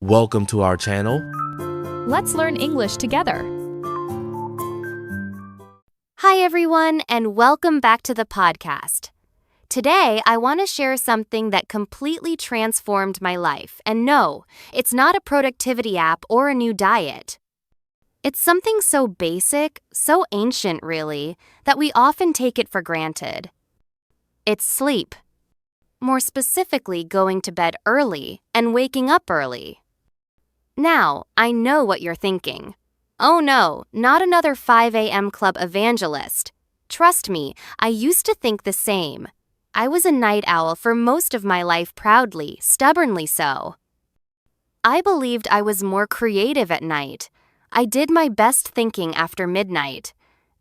Welcome to our channel. Let's learn English together. Hi everyone, and welcome back to the podcast. Today, I want to share something that completely transformed my life. And no, it's not a productivity app or a new diet. It's something so basic, so ancient really, that we often take it for granted. It's sleep. More specifically, going to bed early and waking up early. Now, I know what you're thinking. Oh no, not another 5 a.m. club evangelist. Trust me, I used to think the same. I was a night owl for most of my life, proudly, stubbornly so. I believed I was more creative at night. I did my best thinking after midnight.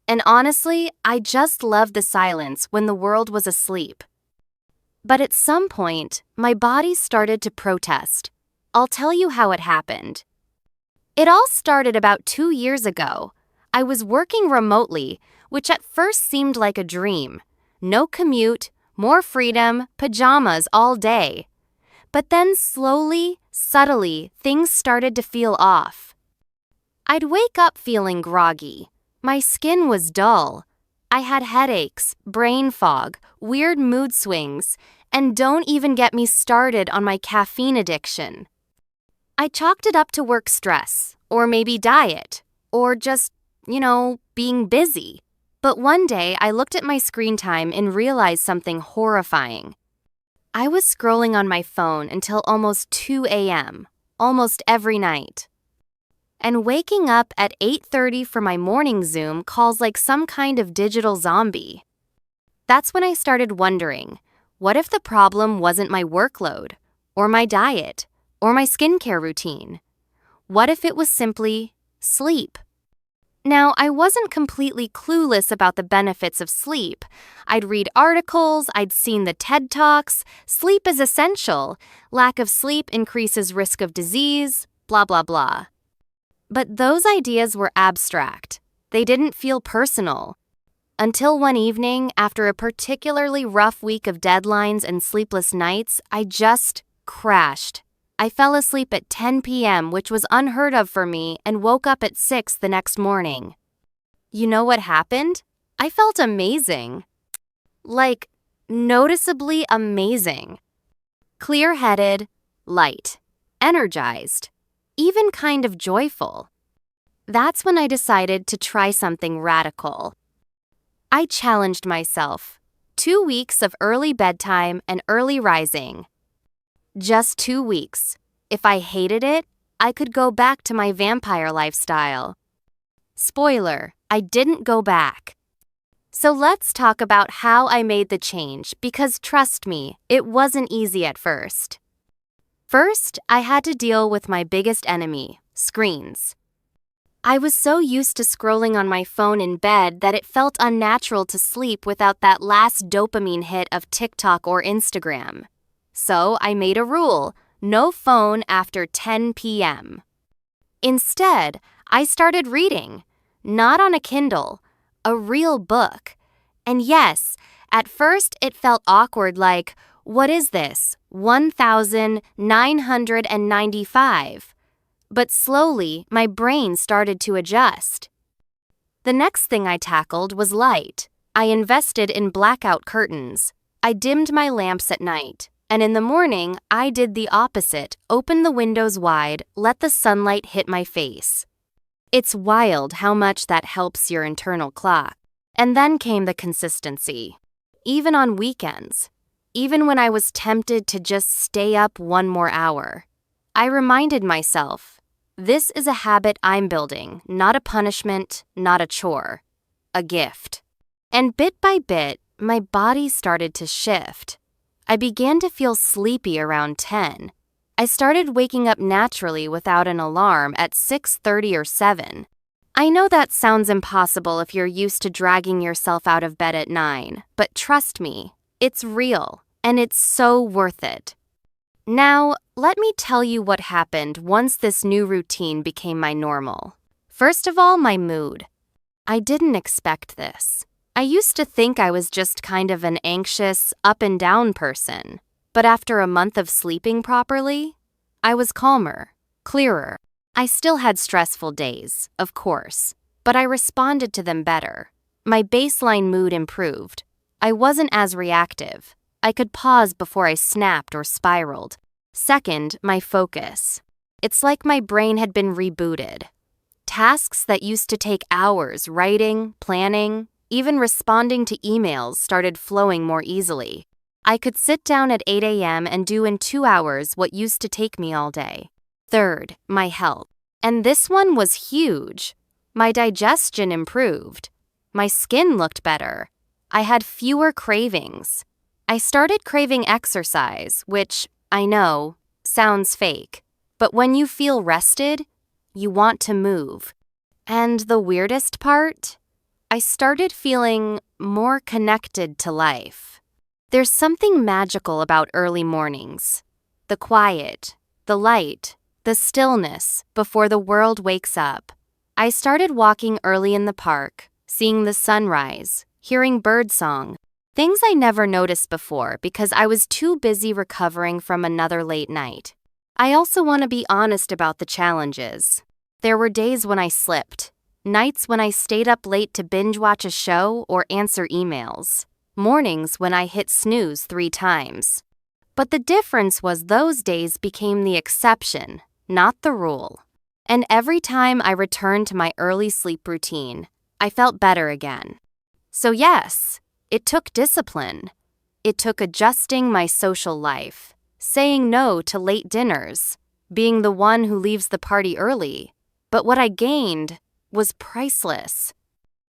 And honestly, I just loved the silence when the world was asleep. But at some point, my body started to protest. I'll tell you how it happened. It all started about 2 years ago. I was working remotely, which at first seemed like a dream. No commute, more freedom, pajamas all day. But then slowly, subtly, things started to feel off. I'd wake up feeling groggy. My skin was dull. I had headaches, brain fog, weird mood swings, and don't even get me started on my caffeine addiction. I chalked it up to work stress, or maybe diet, or just, being busy. But one day I looked at my screen time and realized something horrifying. I was scrolling on my phone until almost 2 a.m., almost every night. And waking up at 8:30 for my morning Zoom calls like some kind of digital zombie. That's when I started wondering, what if the problem wasn't my workload, or my diet, or my skincare routine? What if it was simply sleep? Now, I wasn't completely clueless about the benefits of sleep. I'd read articles, I'd seen the TED Talks, sleep is essential, lack of sleep increases risk of disease, blah blah blah. But those ideas were abstract. They didn't feel personal. Until one evening, after a particularly rough week of deadlines and sleepless nights, I just crashed. I fell asleep at 10 p.m., which was unheard of for me, and woke up at 6 the next morning. You know what happened? I felt amazing. Like, noticeably amazing. Clear-headed, light, energized, even kind of joyful. That's when I decided to try something radical. I challenged myself. 2 weeks of early bedtime and early rising. Just 2 weeks. If I hated it, I could go back to my vampire lifestyle. Spoiler, I didn't go back. So let's talk about how I made the change, because trust me, it wasn't easy at first. First, I had to deal with my biggest enemy, screens. I was so used to scrolling on my phone in bed that it felt unnatural to sleep without that last dopamine hit of TikTok or Instagram. So I made a rule, no phone after 10 p.m. Instead, I started reading, not on a Kindle, a real book. And yes, at first it felt awkward, like, what is this, 1,995? But slowly, my brain started to adjust. The next thing I tackled was light. I invested in blackout curtains. I dimmed my lamps at night. And in the morning, I did the opposite, opened the windows wide, let the sunlight hit my face. It's wild how much that helps your internal clock. And then came the consistency. Even on weekends. Even when I was tempted to just stay up one more hour. I reminded myself, this is a habit I'm building, not a punishment, not a chore. A gift. And bit by bit, my body started to shift. I began to feel sleepy around 10. I started waking up naturally without an alarm at 6:30 or 7. I know that sounds impossible if you're used to dragging yourself out of bed at 9, but trust me, it's real, and it's so worth it. Now, let me tell you what happened once this new routine became my normal. First of all, my mood. I didn't expect this. I used to think I was just kind of an anxious, up and down person. But after a month of sleeping properly, I was calmer. clearer. I still had stressful days, of course, but I responded to them better. My baseline mood improved. I wasn't as reactive. I could pause before I snapped or spiraled. Second, my focus. It's like my brain had been rebooted. Tasks that used to take hours, writing, planning, even responding to emails, started flowing more easily. I could sit down at 8 a.m. and do in 2 hours what used to take me all day. Third, my health. And this one was huge. My digestion improved. My skin looked better. I had fewer cravings. I started craving exercise, which, I know, sounds fake. But when you feel rested, you want to move. And the weirdest part? I started feeling more connected to life. There's something magical about early mornings. The quiet, the light, the stillness before the world wakes up. I started walking early in the park, seeing the sunrise, hearing birdsong, things I never noticed before because I was too busy recovering from another late night. I also want to be honest about the challenges. There were days when I slipped, nights when I stayed up late to binge watch a show or answer emails, mornings when I hit snooze 3 times. But the difference was those days became the exception, not the rule. And every time I returned to my early sleep routine, I felt better again. So yes, it took discipline. It took adjusting my social life, saying no to late dinners, being the one who leaves the party early. But what I gained was priceless.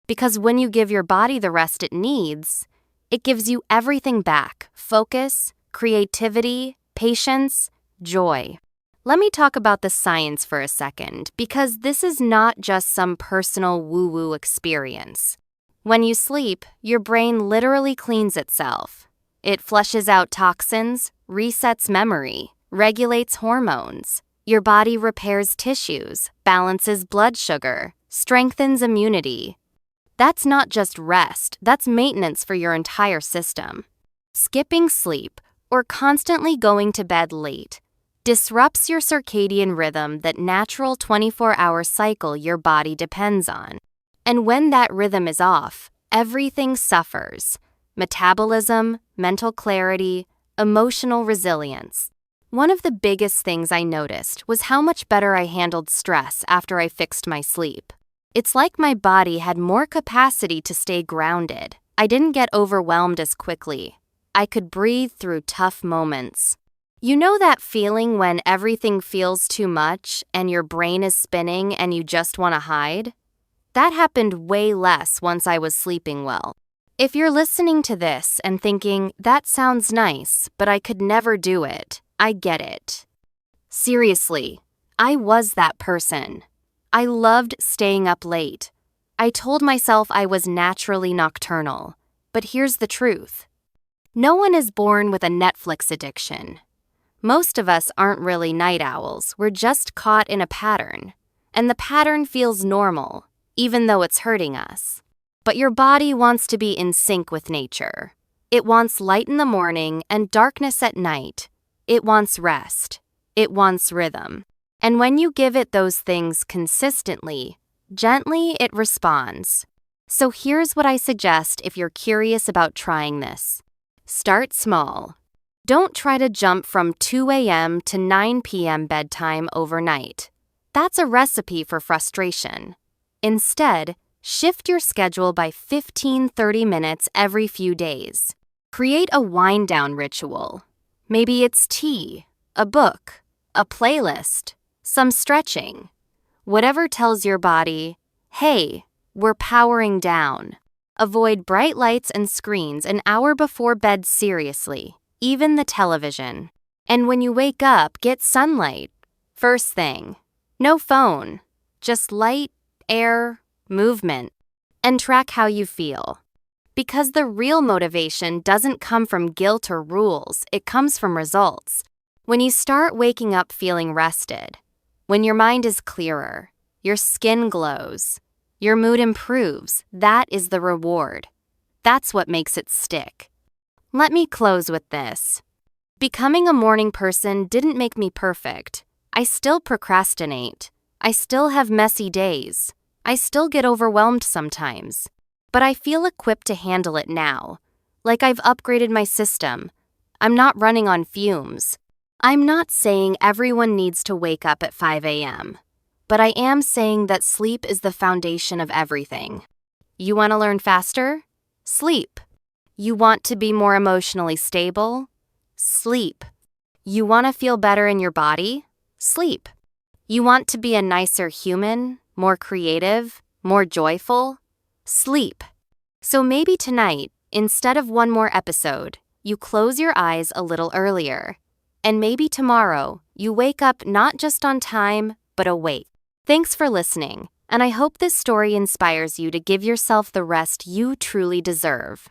Because when you give your body the rest it needs, it gives you everything back: focus, creativity, patience, joy. Let me talk about the science for a second, because this is not just some personal woo-woo experience. When you sleep, your brain literally cleans itself. It flushes out toxins, resets memory, regulates hormones. Your body repairs tissues, balances blood sugar, strengthens immunity. That's not just rest, that's maintenance for your entire system. Skipping sleep, or constantly going to bed late, disrupts your circadian rhythm, that natural 24-hour cycle your body depends on. And when that rhythm is off, everything suffers: metabolism, mental clarity, emotional resilience. One of the biggest things I noticed was how much better I handled stress after I fixed my sleep. It's like my body had more capacity to stay grounded. I didn't get overwhelmed as quickly. I could breathe through tough moments. You know that feeling when everything feels too much and your brain is spinning and you just want to hide? That happened way less once I was sleeping well. If you're listening to this and thinking, that sounds nice, but I could never do it, I get it. Seriously, I was that person. I loved staying up late. I told myself I was naturally nocturnal. But here's the truth. No one is born with a Netflix addiction. Most of us aren't really night owls, we're just caught in a pattern. And the pattern feels normal, even though it's hurting us. But your body wants to be in sync with nature. It wants light in the morning and darkness at night. It wants rest. It wants rhythm. And when you give it those things consistently, gently it responds. So here's what I suggest if you're curious about trying this. Start small. Don't try to jump from 2 a.m. to 9 p.m. bedtime overnight. That's a recipe for frustration. Instead, shift your schedule by 15-30 minutes every few days. Create a wind-down ritual. Maybe it's tea, a book, a playlist, some stretching. Whatever tells your body, hey, we're powering down. Avoid bright lights and screens an hour before bed seriously, even the television. And when you wake up, get sunlight. First thing. No phone. Just light, air, movement. And track how you feel. Because the real motivation doesn't come from guilt or rules, it comes from results. When you start waking up feeling rested, when your mind is clearer, your skin glows, your mood improves, that is the reward. That's what makes it stick. Let me close with this. Becoming a morning person didn't make me perfect. I still procrastinate. I still have messy days. I still get overwhelmed sometimes. But I feel equipped to handle it now. Like I've upgraded my system. I'm not running on fumes. I'm not saying everyone needs to wake up at 5 a.m., but I am saying that sleep is the foundation of everything. You want to learn faster? Sleep. You want to be more emotionally stable? Sleep. You want to feel better in your body? Sleep. You want to be a nicer human, more creative, more joyful? Sleep. So maybe tonight, instead of one more episode, you close your eyes a little earlier. And maybe tomorrow, you wake up not just on time, but awake. Thanks for listening, and I hope this story inspires you to give yourself the rest you truly deserve.